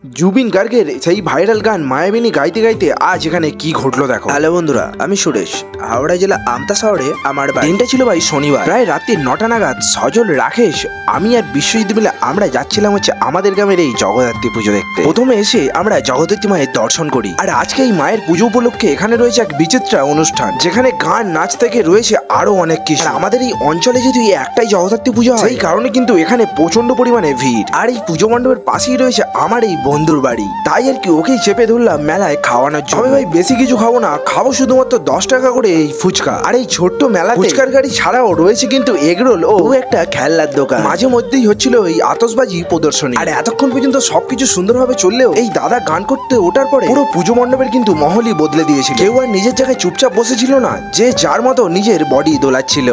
জুবিন গার্গের সেই ভাইরাল গান মায়াবিনী গাইতে গাইতে আজ এখানে কি ঘটলো দেখো। হ্যালো বন্ধুরা, আমি সুরেশ। হাওড়া জেলা আমতা শহরে আমার বাড়ি। দিনটা ছিল ভাই শনিবার, প্রায় রাত্রি 9টা নাগাদ সজল, রাকেশ, আমি আর বিশ্বজিৎ মিলে আমরা যাচ্ছিলাম হচ্ছে আমাদের গ্রামের এই জগদ্ধাত্রী পুজো দেখতে। প্রথমে এসে আমরা জগদ্ধাত্রী মায়ের দর্শন করি, আর আজকে এই মায়ের পুজো উপলক্ষে এখানে রয়েছে এক বিচিত্র অনুষ্ঠান, যেখানে গান নাচ থেকে রয়েছে আরো অনেক কিছু। আমাদের এই অঞ্চলে যদি একটাই জগদ্ধাত্রী পুজো হয়, সেই কারণে কিন্তু এখানে প্রচন্ড পরিমাণে ভিড়। আর এই পুজো মণ্ডপের পাশেই রয়েছে আমার এই বন্ধুর বাড়ি, তাই আর কি ওকেই চেপে ধরলাম মেলায় খাওয়ানোর জন্য। ভাই বেশি কিছু খাবো না, খাবো শুধুমাত্র 10 টাকা করে এই ফুচকা। আর এই ছোট্ট মেলা ফুচকার গাড়ি ছাড়াও রয়েছে কিন্তু এগরোল ও একটা খেলনার দোকান। মাঝে মধ্যেই হচ্ছিল এই আতশবাজি প্রদর্শনী। আর এতক্ষণ পর্যন্ত সবকিছু সুন্দরভাবে চললেও এই দাদা গান করতে ওঠার পরে পুরো পুজো মণ্ডপের কিন্তু মহলই বদলে দিয়েছিল। কেউ আর নিজের জায়গায় চুপচাপ বসেছিল না, যে যার মতো নিজের বডি দোলাচ্ছিল।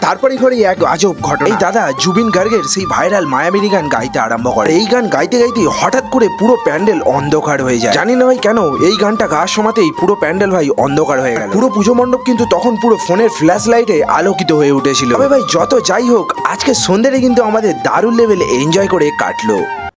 তারপরে ঘরে এক আজব ঘটনা। এই দাদা জুবিন গার্গের সেই ভাইরাল মায়াবিনী গান গাইতে আরম্ভ করে। এই গান গাইতে গাইতে হঠাৎ করে পুরো প্যান্ডেল অন্ধকার হয়ে যায়। জানি না ভাই কেন এই গানটা গাওয়ার সময়তেই পুরো প্যান্ডেল ভাই অন্ধকার হয়ে গেল। পুরো পুজো মণ্ডপ কিন্তু তখন পুরো ফোনের ফ্ল্যাশ লাইটে আলোকিত হয়ে উঠেছিল। তবে ভাই যত যাই হোক, আজকে সন্ধ্যেটা কিন্তু আমাদের দারুণ লেভেলে এনজয় করে কাটলো।